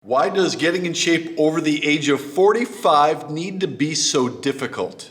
Why does getting in shape over the age of 45 need to be so difficult?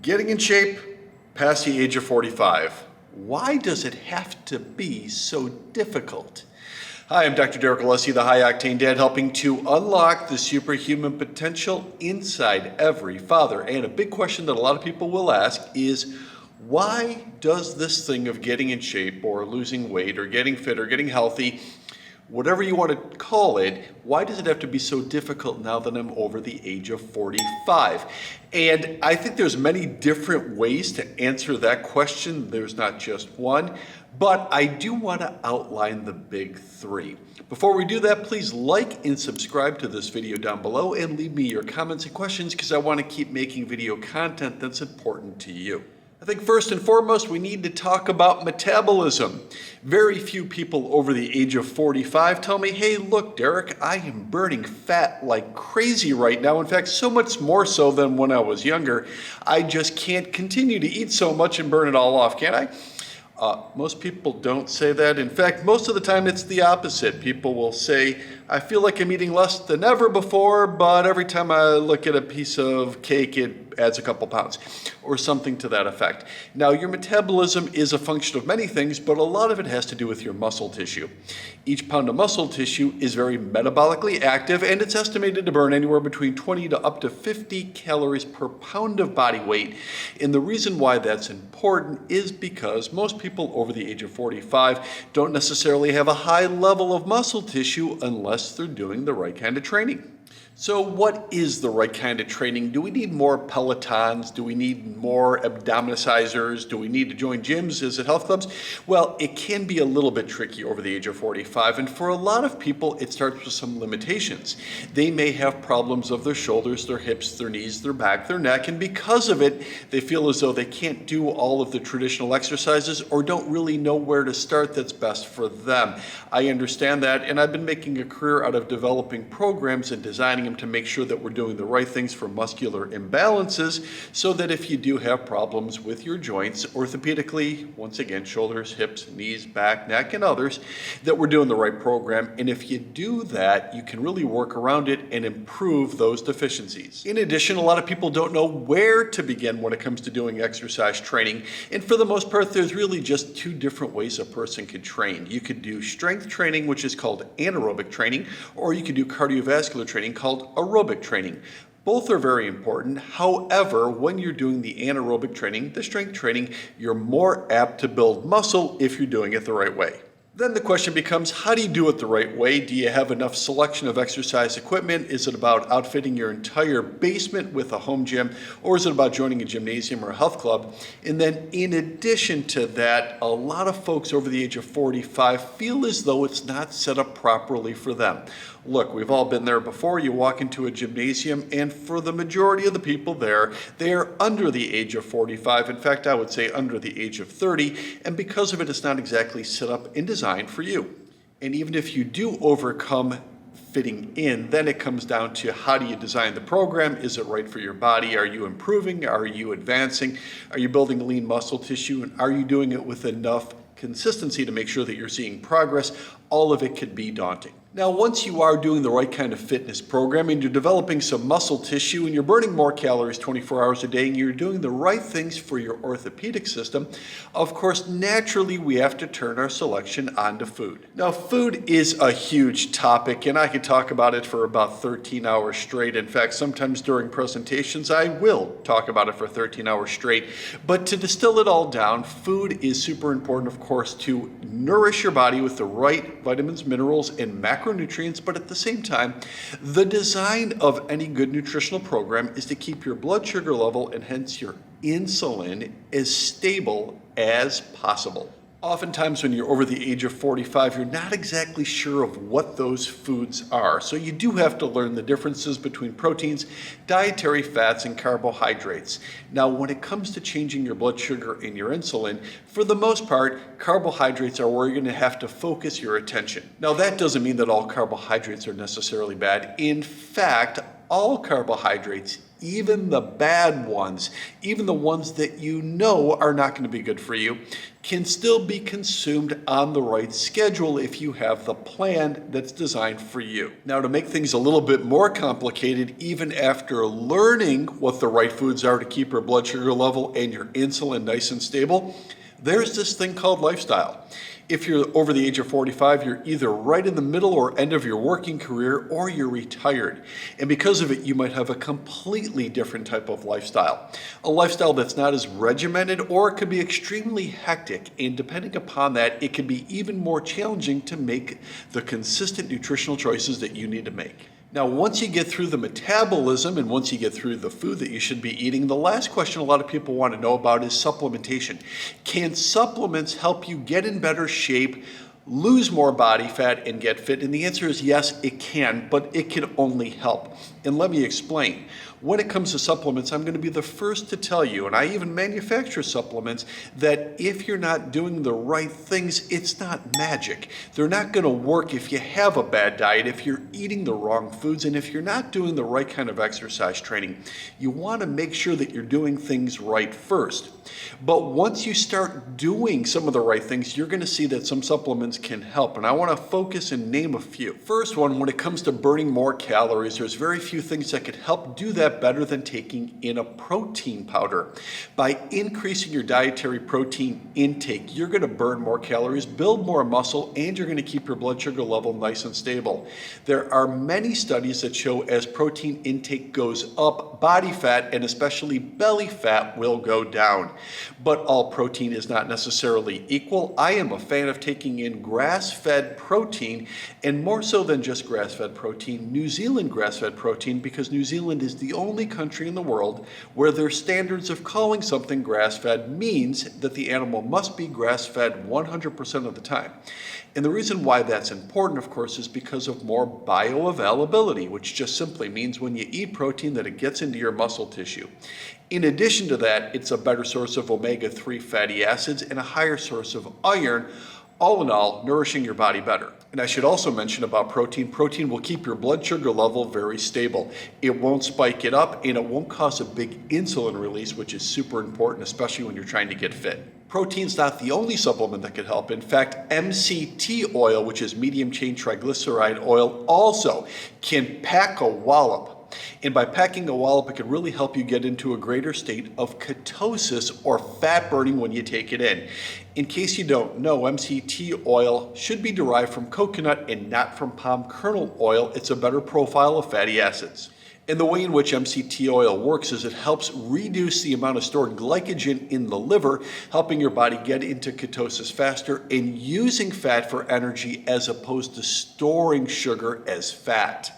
Getting in shape past the age of 45. Why does it have to be so difficult? Hi, I'm Dr. Derek Alessi, the High Octane Dad, helping to unlock the superhuman potential inside every father. And a big question that a lot of people will ask is, why does this thing of getting in shape or losing weight or getting fit or getting healthy, whatever you want to call it, why does it have to be so difficult now that I'm over the age of 45? And I think there's many different ways to answer that question. There's not just one, but I do want to outline the big three. Before we do that, please like and subscribe to this video down below and leave me your comments and questions because I want to keep making video content that's important to you. I think first and foremost, we need to talk about metabolism. Very few people over the age of 45 tell me, hey, look, Derek, I am burning fat like crazy right now. In fact, so much more so than when I was younger. I just can't continue to eat so much and burn it all off, can I? Most people don't say that. In fact, most of the time it's the opposite. People will say, I feel like I'm eating less than ever before, but every time I look at a piece of cake, it adds a couple pounds or something to that effect. Now, your metabolism is a function of many things, but a lot of it has to do with your muscle tissue. Each pound of muscle tissue is very metabolically active, and it's estimated to burn anywhere between 20 to up to 50 calories per pound of body weight. And the reason why that's important is because most people over the age of 45 don't necessarily have a high level of muscle tissue unless they're doing the right kind of training. So what is the right kind of training? Do we need more Pelotons? Do we need more abdominizers? Do we need to join gyms? Is it health clubs? Well, it can be a little bit tricky over the age of 45, and for a lot of people, it starts with some limitations. They may have problems of their shoulders, their hips, their knees, their back, their neck, and because of it, they feel as though they can't do all of the traditional exercises or don't really know where to start that's best for them. I understand that, and I've been making a career out of developing programs and designing to make sure that we're doing the right things for muscular imbalances so that if you do have problems with your joints, orthopedically, once again, shoulders, hips, knees, back, neck, and others, that we're doing the right program. And if you do that, you can really work around it and improve those deficiencies. In addition, a lot of people don't know where to begin when it comes to doing exercise training. And for the most part, there's really just two different ways a person could train. You could do strength training, which is called anaerobic training, or you could do cardiovascular training called aerobic training. Both are very important. However, when you're doing the anaerobic training, the strength training, you're more apt to build muscle if you're doing it the right way. Then the question becomes, how do you do it the right way? Do you have enough selection of exercise equipment? Is it about outfitting your entire basement with a home gym? Or is it about joining a gymnasium or a health club? And then in addition to that, a lot of folks over the age of 45 feel as though it's not set up properly for them. Look, we've all been there before. You walk into a gymnasium, and for the majority of the people there, they are under the age of 45. In fact, I would say under the age of 30, and because of it, it's not exactly set up and designed for you. And even if you do overcome fitting in, then it comes down to how do you design the program? Is it right for your body? Are you improving? Are you advancing? Are you building lean muscle tissue? And are you doing it with enough consistency to make sure that you're seeing progress? All of it could be daunting. Now, once you are doing the right kind of fitness program and you're developing some muscle tissue and you're burning more calories 24 hours a day and you're doing the right things for your orthopedic system, of course, naturally, we have to turn our selection onto food. Now, food is a huge topic, and I could talk about it for about 13 hours straight. In fact, sometimes during presentations, I will talk about it for 13 hours straight. But to distill it all down, food is super important, of course, to nourish your body with the right vitamins, minerals, and macronutrients, but at the same time, the design of any good nutritional program is to keep your blood sugar level and hence your insulin as stable as possible. Oftentimes when you're over the age of 45, you're not exactly sure of what those foods are. So you do have to learn the differences between proteins, dietary fats, and carbohydrates. Now, when it comes to changing your blood sugar and your insulin, for the most part, carbohydrates are where you're going to have to focus your attention. Now, that doesn't mean that all carbohydrates are necessarily bad. In fact, all carbohydrates even the bad ones, even the ones that you know are not going to be good for you, can still be consumed on the right schedule if you have the plan that's designed for you. Now, to make things a little bit more complicated, even after learning what the right foods are to keep your blood sugar level and your insulin nice and stable, there's this thing called lifestyle. If you're over the age of 45, you're either right in the middle or end of your working career, or you're retired. And because of it, you might have a completely different type of lifestyle. A lifestyle that's not as regimented, or it could be extremely hectic. And depending upon that, it can be even more challenging to make the consistent nutritional choices that you need to make. Now, once you get through the metabolism and once you get through the food that you should be eating, the last question a lot of people want to know about is supplementation. Can supplements help you get in better shape, lose more body fat, and get fit? And the answer is yes, it can, but it can only help. And let me explain. When it comes to supplements, I'm going to be the first to tell you, and I even manufacture supplements, that if you're not doing the right things, it's not magic. They're not going to work if you have a bad diet, if you're eating the wrong foods, and if you're not doing the right kind of exercise training. You want to make sure that you're doing things right first. But once you start doing some of the right things, you're going to see that some supplements can help. And I want to focus and name a few. First one, when it comes to burning more calories, there's very few things that could help do that better than taking in a protein powder. By increasing your dietary protein intake, you're going to burn more calories, build more muscle, and you're going to keep your blood sugar level nice and stable. There are many studies that show as protein intake goes up, body fat, and especially belly fat, will go down. But all protein is not necessarily equal. I am a fan of taking in grass-fed protein, and more so than just grass-fed protein, New Zealand grass-fed protein, because New Zealand is the only country in the world where their standards of calling something grass-fed means that the animal must be grass-fed 100% of the time. And the reason why that's important, of course, is because of more bioavailability, which just simply means when you eat protein that it gets into your muscle tissue. In addition to that, it's a better source of omega-3 fatty acids and a higher source of iron, all in all, nourishing your body better. And I should also mention about protein. Protein will keep your blood sugar level very stable. It won't spike it up, and it won't cause a big insulin release, which is super important, especially when you're trying to get fit. Protein's not the only supplement that could help. In fact, MCT oil, which is medium chain triglyceride oil, also can pack a wallop. And by packing a wallop, it can really help you get into a greater state of ketosis, or fat burning, when you take it in. In case you don't know, MCT oil should be derived from coconut and not from palm kernel oil. It's a better profile of fatty acids. And the way in which MCT oil works is it helps reduce the amount of stored glycogen in the liver, helping your body get into ketosis faster and using fat for energy as opposed to storing sugar as fat.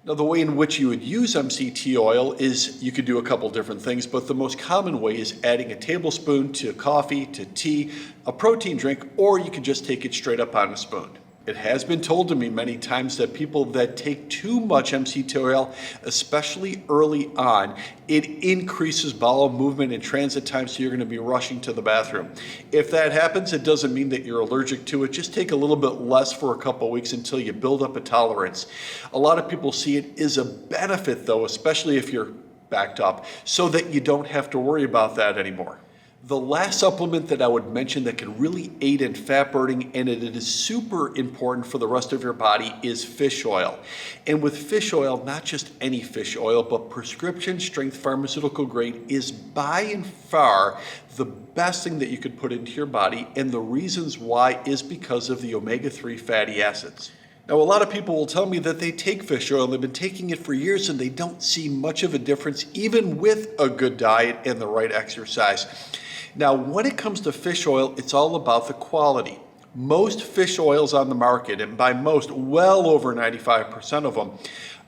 Now, the way in which you would use MCT oil is you could do a couple different things, but the most common way is adding a tablespoon to coffee, to tea, a protein drink, or you could just take it straight up on a spoon. It has been told to me many times that people that take too much MCT oil, especially early on, it increases bowel movement and transit time, so you're going to be rushing to the bathroom. If that happens, it doesn't mean that you're allergic to it. Just take a little bit less for a couple of weeks until you build up a tolerance. A lot of people see it as a benefit, though, especially if you're backed up, so that you don't have to worry about that anymore. The last supplement that I would mention that can really aid in fat burning, and it is super important for the rest of your body, is fish oil. And with fish oil, not just any fish oil, but prescription strength pharmaceutical grade is by and far the best thing that you could put into your body. And the reasons why is because of the omega-3 fatty acids. Now, a lot of people will tell me that they take fish oil, they've been taking it for years, and they don't see much of a difference, even with a good diet and the right exercise. Now, when it comes to fish oil, it's all about the quality. Most fish oils on the market, and by most, well over 95% of them,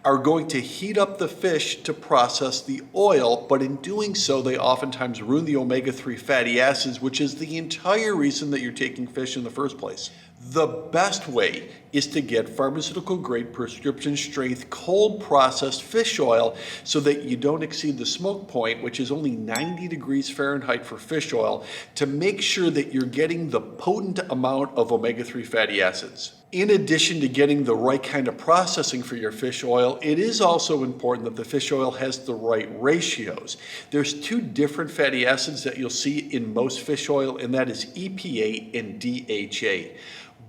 are going to heat up the fish to process the oil, but in doing so, they oftentimes ruin the omega-3 fatty acids, which is the entire reason that you're taking fish in the first place. The best way is to get pharmaceutical grade prescription strength cold processed fish oil so that you don't exceed the smoke point, which is only 90 degrees Fahrenheit for fish oil, to make sure that you're getting the potent amount of omega-3 fatty acids. In addition to getting the right kind of processing for your fish oil, it is also important that the fish oil has the right ratios. There's two different fatty acids that you'll see in most fish oil, and that is EPA and DHA.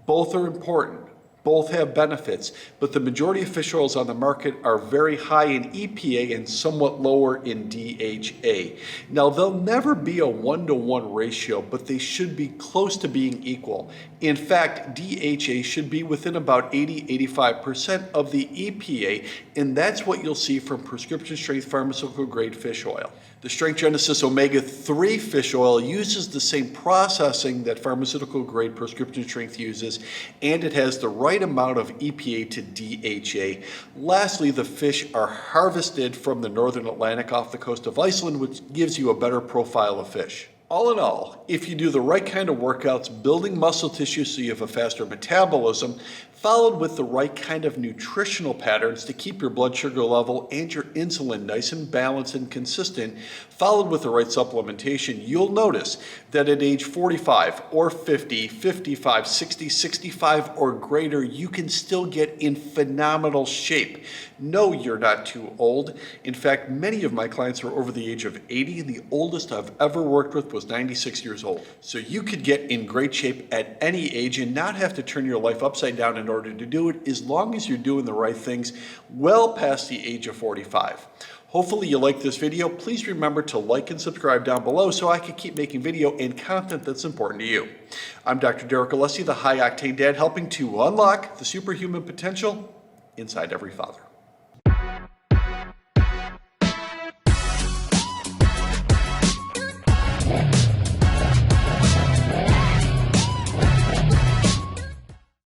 Both are important. Both have benefits, but the majority of fish oils on the market are very high in EPA and somewhat lower in DHA. Now, they'll never be a 1-to-1 ratio, but they should be close to being equal. In fact, DHA should be within about 80-85% of the EPA, and that's what you'll see from prescription strength pharmaceutical grade fish oil. The Strength Genesis Omega-3 fish oil uses the same processing that pharmaceutical grade prescription strength uses, and it has the right amount of EPA to DHA. Lastly, the fish are harvested from the northern Atlantic off the coast of Iceland, which gives you a better profile of fish. All in all, if you do the right kind of workouts, building muscle tissue so you have a faster metabolism, followed with the right kind of nutritional patterns to keep your blood sugar level and your insulin nice and balanced and consistent, followed with the right supplementation, you'll notice that at age 45 or 50, 55, 60, 65 or greater, you can still get in phenomenal shape. No, you're not too old. In fact, many of my clients are over the age of 80, and the oldest I've ever worked with was 96 years old. So you could get in great shape at any age and not have to turn your life upside down in order to do it, as long as you're doing the right things well past the age of 45. Hopefully you like this video. Please remember to like and subscribe down below so I can keep making video and content that's important to you. I'm Dr. Derek Alessi, the High Octane Dad, helping to unlock the superhuman potential inside every father.